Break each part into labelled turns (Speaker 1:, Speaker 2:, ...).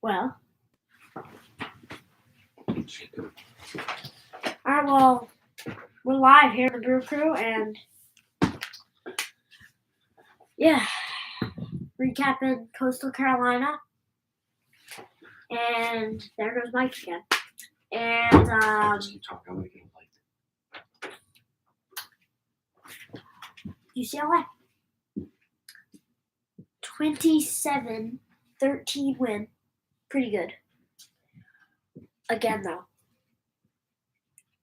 Speaker 1: Well. Alright, well, we're live here in the Brew Crew, and yeah, recapping Coastal Carolina, and there goes Mike again. And UCLA, 27-13 win, pretty good. Again, though,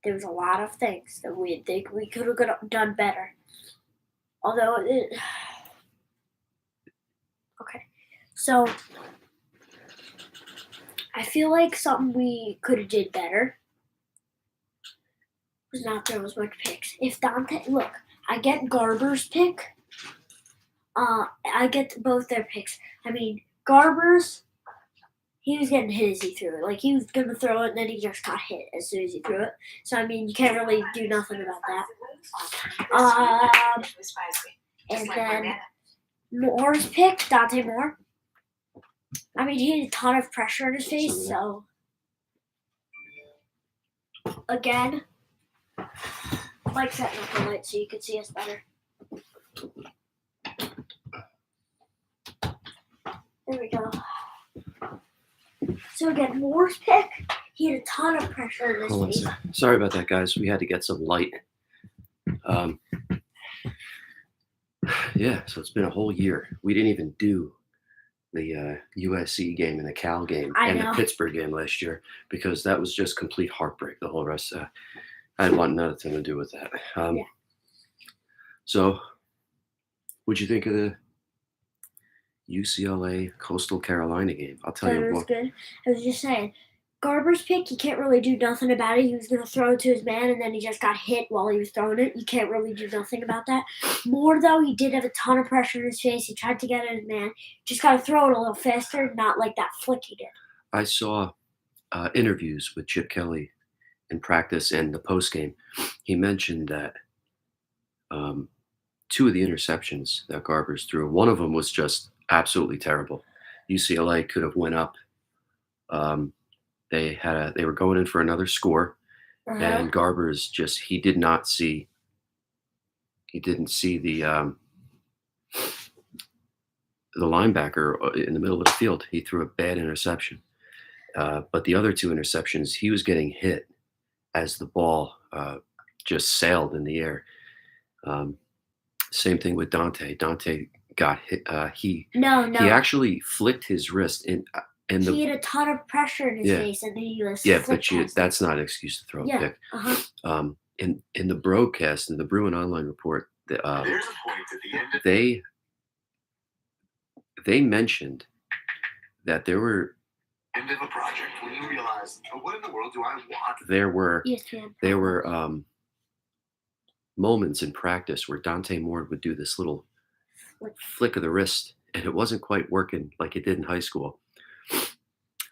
Speaker 1: there was a lot of things that we think we could have done better. Although okay, so I feel like something we could have did better was not throw as much picks. If Dante, look, I get Garber's pick. I get both their picks. I mean, Garber's, he was getting hit as he threw it. Like, he was going to throw it, and then he just got hit as soon as he threw it. So, I mean, you can't really do nothing about that. And then Moore's pick, Dante Moore. I mean, he had a ton of pressure in his face, so again, like setting up the light so you can see us better. There we go. So again, Moore's pick, he had a ton of pressure in his face.
Speaker 2: Sorry about that, guys. We had to get some light. Yeah, so it's been a whole year. We didn't even do the USC game and the Cal game and the Pittsburgh game last year because that was just complete heartbreak. The whole rest, I had nothing to do with that. So, what'd you think of the UCLA Coastal Carolina game? I'll tell you what.
Speaker 1: It was good. I was just saying, Garber's pick, you can't really do nothing about it. He was going to throw it to his man, and then he just got hit while he was throwing it. You can't really do nothing about that. Moore, though, he did have a ton of pressure in his face. He tried to get at his man. Just got to throw it a little faster, not like that flick he did.
Speaker 2: I saw interviews with Chip Kelly in practice and the postgame. He mentioned that two of the interceptions that Garber's threw, one of them was just absolutely terrible. UCLA could have went up. They were going in for another score, and Garber's he didn't see the linebacker in the middle of the field. He threw a bad interception. But the other two interceptions, he was getting hit as the ball just sailed in the air. Same thing with Dante. Dante got hit. He actually flicked his wrist he
Speaker 1: had a ton of pressure in his face, and then he was
Speaker 2: that's not an excuse to throw a pick. In the broadcast, in the Bruin Online report, there's a point at the end. They mentioned that there were end of a project when you realize, what in the world do I want? There were moments in practice where Dante Moore would do this little flick of the wrist, and it wasn't quite working like it did in high school.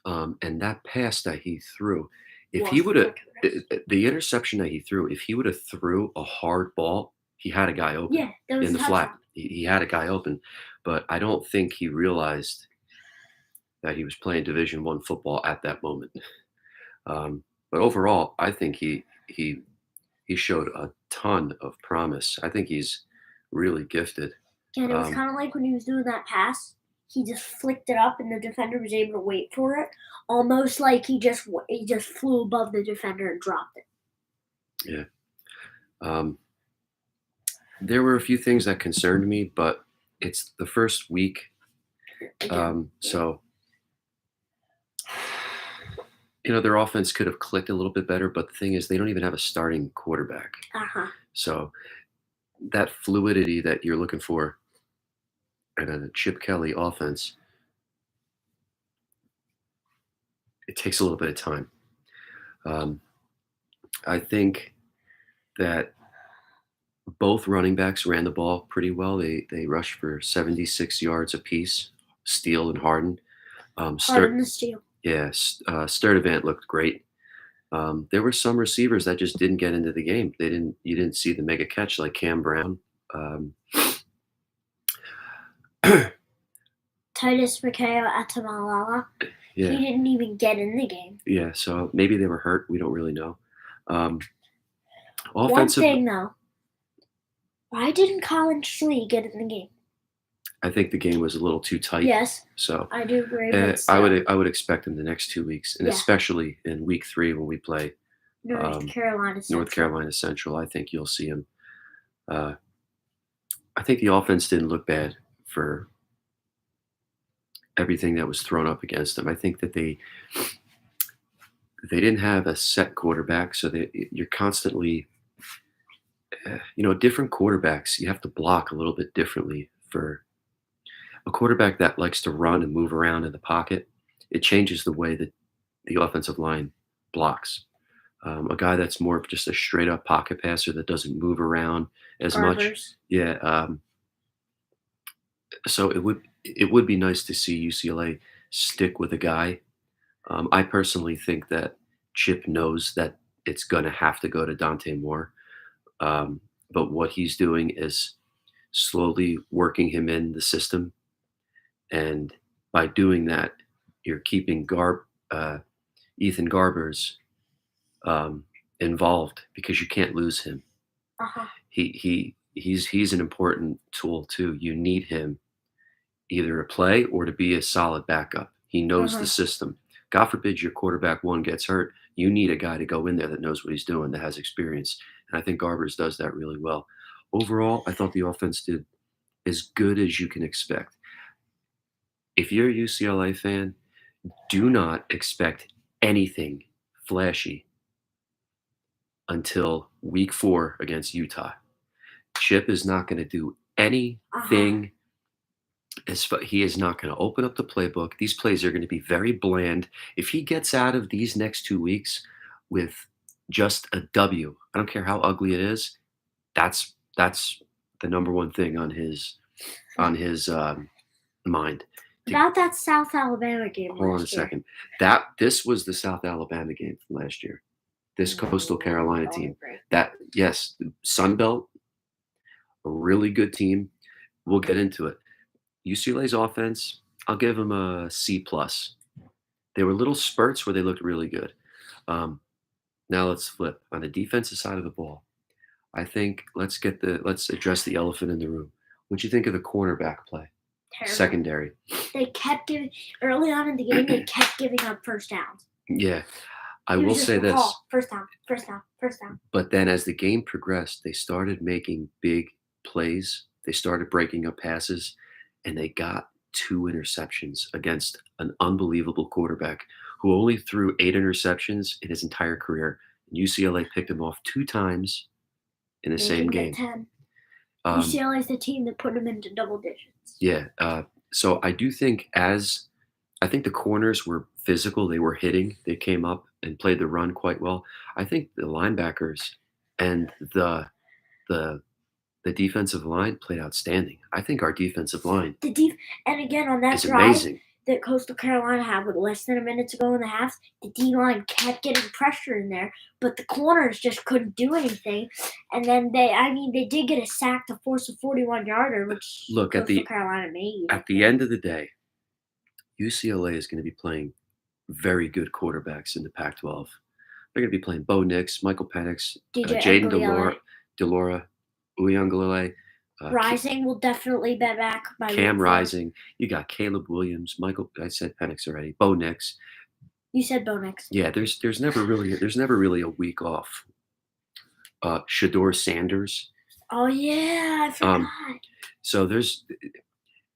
Speaker 2: And that pass that he threw, if he would have, the interception that he threw, if he would have threw a hard ball, he had a guy open in the flat. He had a guy open, but I don't think he realized that he was playing Division I football at that moment. But overall, I think he showed a ton of promise. I think he's really gifted.
Speaker 1: And it was kind of like when he was doing that pass. He just flicked it up, and the defender was able to wait for it, almost like he just flew above the defender and dropped it.
Speaker 2: Yeah. There were a few things that concerned me, but it's the first week, so their offense could have clicked a little bit better. But the thing is, they don't even have a starting quarterback. So that fluidity that you're looking for in a Chip Kelly offense, it takes a little bit of time. I think that both running backs ran the ball pretty well. They rushed for 76 yards apiece, Steele and Harden.
Speaker 1: Harden and Steele.
Speaker 2: Yes, Sturdivant looked great. There were some receivers that just didn't get into the game. You didn't see the mega catch like Cam Brown.
Speaker 1: Titus McCall Atamalala.
Speaker 2: Yeah.
Speaker 1: He didn't even get in the game.
Speaker 2: Yeah, so maybe they were hurt. We don't really know.
Speaker 1: One
Speaker 2: Offensive,
Speaker 1: thing though, why didn't Colin Schlee get in the game?
Speaker 2: I think the game was a little too tight.
Speaker 1: Yes,
Speaker 2: So
Speaker 1: I do agree. But
Speaker 2: I
Speaker 1: still,
Speaker 2: would expect him the next 2 weeks, and
Speaker 1: Yeah.
Speaker 2: especially in week 3 when we play
Speaker 1: North Carolina Central.
Speaker 2: North Carolina Central. I think you'll see him. I think the offense didn't look bad for everything that was thrown up against them. I think that they didn't have a set quarterback, so you're constantly, different quarterbacks. You have to block a little bit differently. For a quarterback that likes to run and move around in the pocket, it changes the way that the offensive line blocks. A guy that's more of just a straight up pocket passer that doesn't move around as much.
Speaker 1: Garbers.
Speaker 2: Yeah. So it would be nice to see UCLA stick with a guy. I personally think that Chip knows that it's going to have to go to Dante Moore. But what he's doing is slowly working him in the system. And by doing that, you're keeping Ethan Garbers involved because you can't lose him.
Speaker 1: Uh-huh.
Speaker 2: He's an important tool too. You need him either to play or to be a solid backup. He knows the system. God forbid your quarterback one gets hurt. You need a guy to go in there that knows what he's doing, that has experience. And I think Garbers does that really well. Overall, I thought the offense did as good as you can expect. If you're a UCLA fan, do not expect anything flashy until week 4 against Utah. Chip is not going to do anything. He is not going to open up the playbook. These plays are going to be very bland. If he gets out of these next 2 weeks with just a W, I don't care how ugly it is, that's the number one thing on his mind.
Speaker 1: About that South Alabama game.
Speaker 2: Hold on a second. This was the South Alabama game from last year. This Coastal Carolina team. Yes, Sun Belt, a really good team. We'll get into it. UCLA's offense, I'll give them a C+. There were little spurts where they looked really good. Now let's flip. On the defensive side of the ball, I think let's address the elephant in the room. What'd you think of the cornerback play?
Speaker 1: Terrible.
Speaker 2: Secondary.
Speaker 1: They kept giving early on in the game. They kept giving up first downs.
Speaker 2: Yeah, I will say this.
Speaker 1: First down.
Speaker 2: But then as the game progressed, they started making big plays. They started breaking up passes, and they got 2 interceptions against an unbelievable quarterback who only threw 8 interceptions in his entire career. UCLA picked him off 2 times in the same game.
Speaker 1: 10. UCLA is the team that put him into double digits.
Speaker 2: Yeah. So I do think I think the corners were physical. They were hitting. They came up and played the run quite well. I think the linebackers and the defensive line played outstanding. I think our defensive line
Speaker 1: and again on that
Speaker 2: is
Speaker 1: drive
Speaker 2: amazing.
Speaker 1: That Coastal Carolina had with less than a minute to go in the half, the D-line kept getting pressure in there, but the corners just couldn't do anything. And then they did get a sack to force a 41-yarder, which Coastal Carolina made.
Speaker 2: At the end of the day, UCLA is going to be playing very good quarterbacks in the Pac-12. They're going to be playing Bo Nix, Michael Penix, Jaden Delora, Uyangalele.
Speaker 1: Rising will definitely be back by
Speaker 2: Cam Rising. You got Caleb Williams, I said Penix already. Bo Nix.
Speaker 1: You said Bo Nix.
Speaker 2: Yeah, there's never really a week off. Shador Sanders.
Speaker 1: Oh yeah, I forgot.
Speaker 2: So there's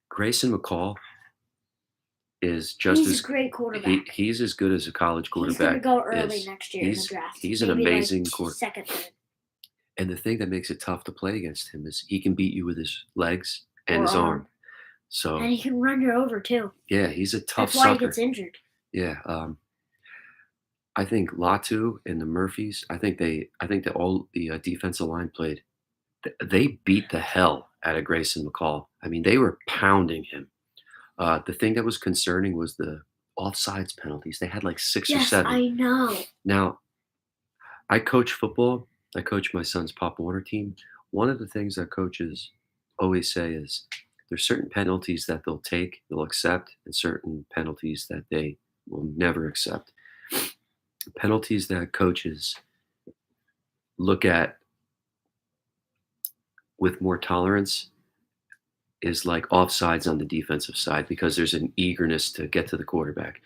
Speaker 2: Grayson McCall is
Speaker 1: he's a great quarterback.
Speaker 2: He's as good as a college quarterback.
Speaker 1: He's going to go early next year in the draft.
Speaker 2: He's an amazing quarterback.
Speaker 1: Second, third.
Speaker 2: And the thing that makes it tough to play against him is he can beat you with his legs and his arm. So
Speaker 1: and he can run you over too.
Speaker 2: Yeah, he's a tough
Speaker 1: sucker. That's why
Speaker 2: sucker.
Speaker 1: He gets injured.
Speaker 2: Yeah, I think Latu and the Murphys. I think that all the defensive line played. They beat the hell out of Grayson McCall. I mean, they were pounding him. The thing that was concerning was the offsides penalties. They had like 6 or 7.
Speaker 1: I know.
Speaker 2: Now, I coach football. I coach my son's Pop Warner team. One of the things that coaches always say is There's certain penalties that they'll accept, and certain penalties that they will never accept. Penalties that coaches look at with more tolerance is like offsides on the defensive side because there's an eagerness to get to the quarterback.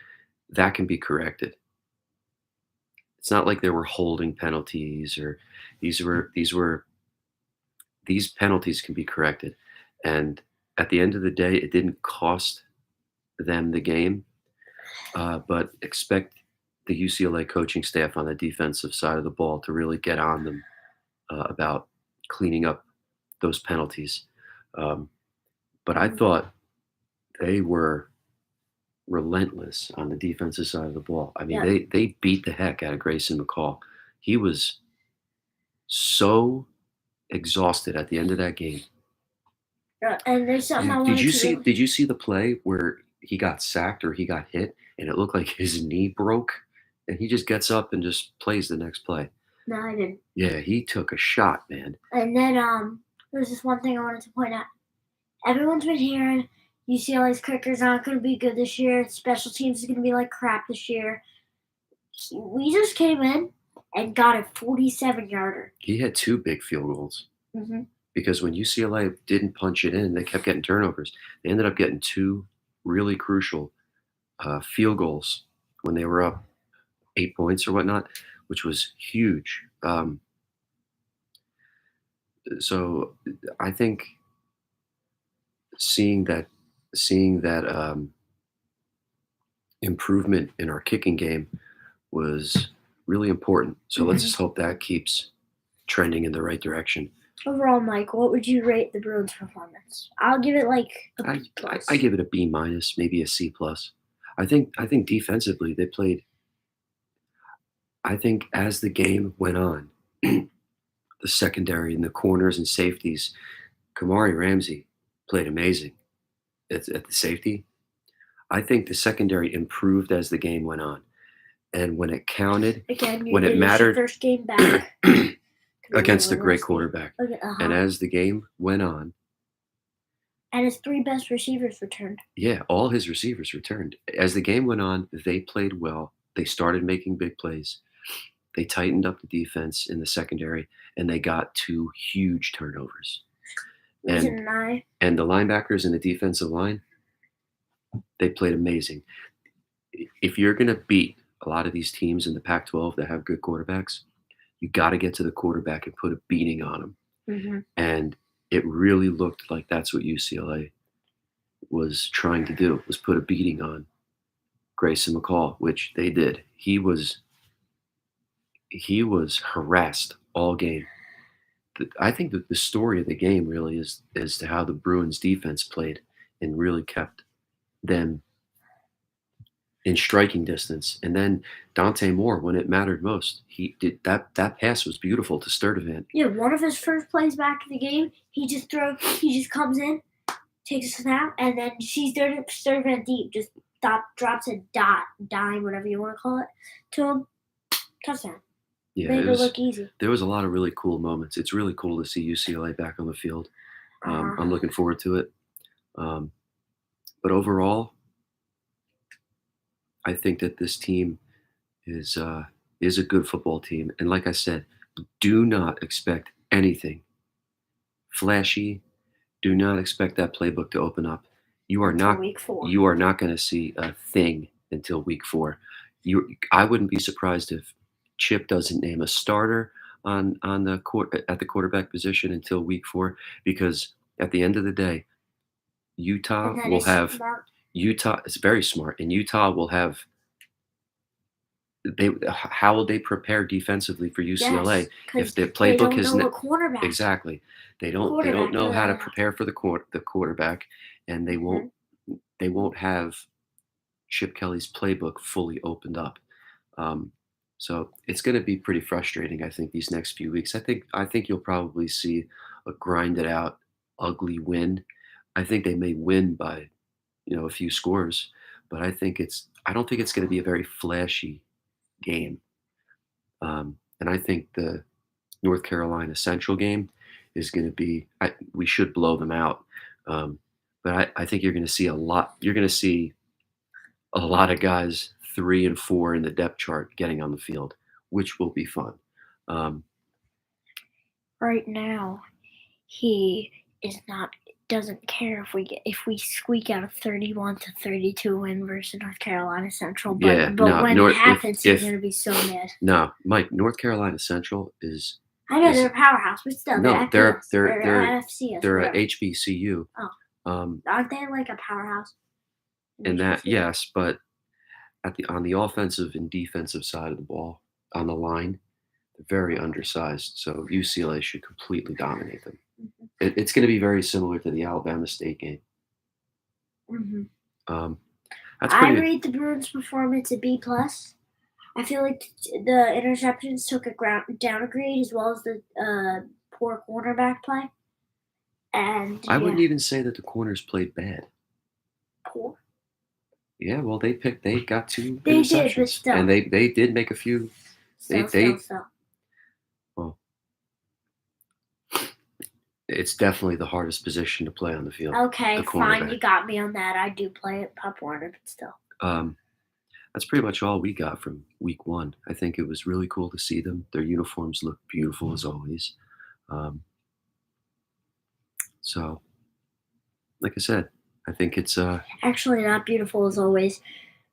Speaker 2: That can be corrected. It's not like there were holding penalties or these were these penalties can be corrected. And at the end of the day, it didn't cost them the game. But expect the UCLA coaching staff on the defensive side of the ball to really get on them about cleaning up those penalties. Um, but I thought they were relentless on the defensive side of the ball. I mean,
Speaker 1: Yeah.
Speaker 2: they beat the heck out of Grayson McCall. He was so exhausted at the end of that game.
Speaker 1: Yeah, and there's something I
Speaker 2: Did
Speaker 1: wanted
Speaker 2: you
Speaker 1: to
Speaker 2: see?
Speaker 1: do.
Speaker 2: Did you see the play where he got sacked or he got hit, and it looked like his knee broke, and he just gets up and just plays the next play?
Speaker 1: No, I didn't.
Speaker 2: Yeah, he took a shot, man.
Speaker 1: And then there's this one thing I wanted to point out. Everyone's been hearing UCLA's kicker's not going to be good this year. Special teams is going to be like crap this year. We just came in and got a 47-yarder.
Speaker 2: He had two big field goals
Speaker 1: Mm-hmm.
Speaker 2: because when UCLA didn't punch it in, they kept getting turnovers. They ended up getting two really crucial field goals when they were up 8 points or whatnot, which was huge. So I think seeing that improvement in our kicking game was really important. So let's just hope that keeps trending in the right direction.
Speaker 1: Overall, Mike, what would you rate the Bruins' performance? I'll give it like a
Speaker 2: I,
Speaker 1: B plus.
Speaker 2: I give it a B minus, maybe a C plus. I think defensively they played. I think as the game went on, the secondary and the corners and safeties, Kamari Ramsey played amazing at the safety. I think the secondary improved as the game went on, and when it counted,
Speaker 1: Again,
Speaker 2: when it mattered,
Speaker 1: first game back
Speaker 2: against a great quarterback.
Speaker 1: Okay,
Speaker 2: And as the game went on,
Speaker 1: and his three best receivers returned.
Speaker 2: yeah, all his receivers returned. As the game went on, they played well. They started making big plays. They tightened up the defense in the secondary, and they got two huge turnovers. And the linebackers and the defensive line, they played amazing. If you're going to beat a lot of these teams in the Pac-12 that have good quarterbacks, you got to get to the quarterback and put a beating on them.
Speaker 1: Mm-hmm.
Speaker 2: And it really looked like that's what UCLA was trying to do, was put a beating on Grayson McCall, which they did. He was harassed all game. I think that the story of the game really is as to how the Bruins defense played and really kept them in striking distance. And then Dante Moore, when it mattered most, he did that pass was beautiful to Sturdivant.
Speaker 1: Yeah, one of his first plays back in the game, he just comes in, takes a snap, and then sees Sturdivant deep, just drops a dime, whatever you want to call it, to him. Touchdown.
Speaker 2: Yeah,
Speaker 1: made it look easy.
Speaker 2: There was a lot of really cool moments. It's really cool to see UCLA back on the field. I'm looking forward to it. But overall, I think that this team is a good football team. And like I said, do not expect anything flashy. Do not expect that playbook to open up. You are not
Speaker 1: Week 4.
Speaker 2: You are not going to see a thing until week 4. I wouldn't be surprised if Chip doesn't name a starter on at the quarterback position until week 4, because at the end of the day, Utah will have
Speaker 1: smart.
Speaker 2: Utah. It's very smart, and Utah will have. How will they prepare defensively for UCLA if the playbook is exactly? They don't know how to prepare for the quarterback, and they won't have Chip Kelly's playbook fully opened up. So it's going to be pretty frustrating, I think, these next few weeks. I think you'll probably see a grinded out, ugly win. I think they may win by, a few scores, but I don't think it's going to be a very flashy game. And I think the North Carolina Central game is going to be. We should blow them out. But I think you're going to see a lot. You're going to see a lot of guys 3 and 4 in the depth chart getting on the field, which will be fun. Um,
Speaker 1: Right now, he is not doesn't care if we squeak out a 31-32 win versus North Carolina Central,
Speaker 2: yeah,
Speaker 1: but
Speaker 2: no,
Speaker 1: when it happens, he's
Speaker 2: if
Speaker 1: gonna be so mad.
Speaker 2: no, Mike, North Carolina Central is
Speaker 1: I know
Speaker 2: is
Speaker 1: they're a powerhouse, but still,
Speaker 2: no,
Speaker 1: they're FBS, they're FCS,
Speaker 2: they're a
Speaker 1: whatever.
Speaker 2: HBCU.
Speaker 1: Oh,
Speaker 2: Um,
Speaker 1: aren't they like a powerhouse?
Speaker 2: and that
Speaker 1: HBCU?
Speaker 2: yes, but on the offensive and defensive side of the ball, on the line, they're very undersized. So UCLA should completely dominate them.
Speaker 1: Mhm.
Speaker 2: It's going to be very similar to the Alabama State game.
Speaker 1: Mhm.
Speaker 2: Um, that's
Speaker 1: I
Speaker 2: pretty.
Speaker 1: rate the Bruins' performance a B+. I feel like the interceptions took a down a grade as well as the poor cornerback play. And
Speaker 2: I wouldn't
Speaker 1: yeah,
Speaker 2: even say that the corners played bad.
Speaker 1: poor.
Speaker 2: Yeah, well, they got 2
Speaker 1: They did, but
Speaker 2: interceptions,
Speaker 1: still,
Speaker 2: and they did make a few.
Speaker 1: still.
Speaker 2: Well, it's definitely the hardest position to play on the field.
Speaker 1: Okay,
Speaker 2: the
Speaker 1: fine, you
Speaker 2: cornerback.
Speaker 1: got me on that. I do play at Pop Warner, but still.
Speaker 2: Um, that's pretty much all we got from week 1. I think it was really cool to see them. Their uniforms look beautiful as always. Um, so, like I said, I think it's
Speaker 1: Actually, not beautiful as always.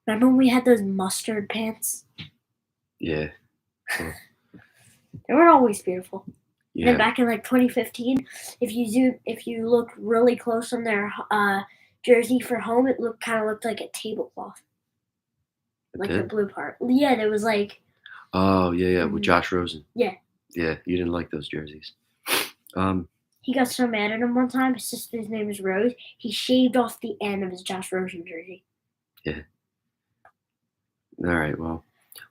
Speaker 1: Remember when we had those mustard pants?
Speaker 2: yeah, well,
Speaker 1: They weren't always beautiful. And then
Speaker 2: yeah.
Speaker 1: back in like 2015, if you look really close on their jersey for home, it kind of looked like a tablecloth,
Speaker 2: It
Speaker 1: like the
Speaker 2: did?
Speaker 1: blue part. Yeah, there was like
Speaker 2: Oh yeah, with
Speaker 1: Mhm.
Speaker 2: Josh Rosen.
Speaker 1: Yeah.
Speaker 2: Yeah, you didn't like those jerseys. Um,
Speaker 1: He got so mad at him one time. His sister's name is Rose. He shaved off the end of his Josh Rosen jersey.
Speaker 2: yeah. All right. Well,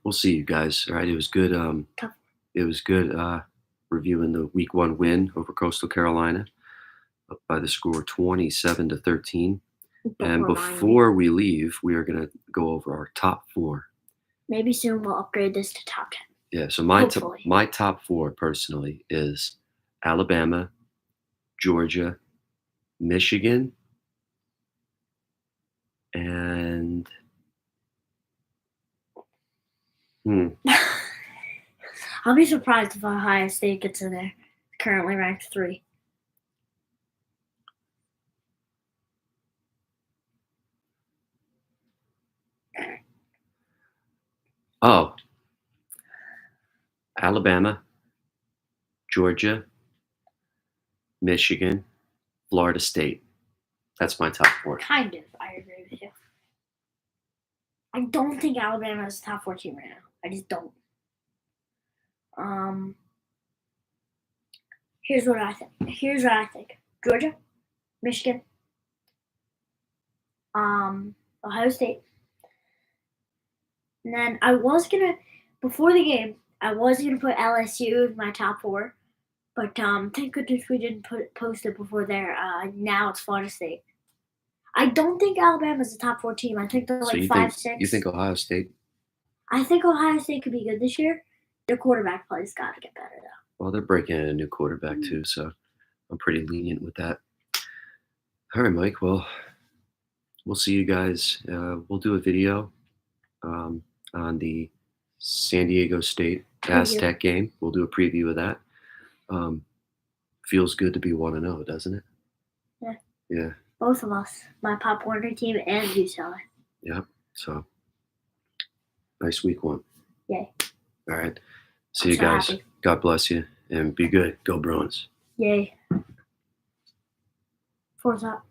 Speaker 2: we'll see you guys. All right. It was good.
Speaker 1: Tough.
Speaker 2: It was good reviewing the week 1 win over Coastal Carolina up by the score 27-13. And before we leave, we are going to go over our top 4.
Speaker 1: Maybe soon we'll upgrade this to top 10.
Speaker 2: Yeah. So
Speaker 1: Hopefully.
Speaker 2: my top 4 personally is Alabama, Georgia, Michigan, and
Speaker 1: I'll be surprised if Ohio State gets in there. Currently ranked 3.
Speaker 2: oh, Alabama, Georgia, Michigan, Florida State. That's my top 4.
Speaker 1: Kind of. I agree with you. I don't think Alabama is a top 4 team right now. I just don't. Here's what I think. Georgia, Michigan, Ohio State. And then before the game, I was gonna put LSU in my top 4, but thank goodness we didn't post it before there. Now it's Florida State. I don't think Alabama's a top 4 team. I think they're
Speaker 2: So
Speaker 1: like
Speaker 2: you
Speaker 1: 5,
Speaker 2: think
Speaker 1: 6.
Speaker 2: you think Ohio State?
Speaker 1: I think Ohio State could be good this year. Their quarterback play's got to get better though.
Speaker 2: Well, they're breaking in a new quarterback too, so I'm pretty lenient with that. All right, Mike. Well, we'll see you guys. We'll do a video on the San Diego State Aztec game. We'll do a preview of that. Feels good to be 1-0, doesn't it?
Speaker 1: Yeah.
Speaker 2: Yeah.
Speaker 1: Both of us, my Pop Warner team and UCLA.
Speaker 2: Yep. So nice week 1.
Speaker 1: Yay.
Speaker 2: All right. See you guys.
Speaker 1: Happy.
Speaker 2: God bless you and be good. Go Bruins.
Speaker 1: Yay. Four's up.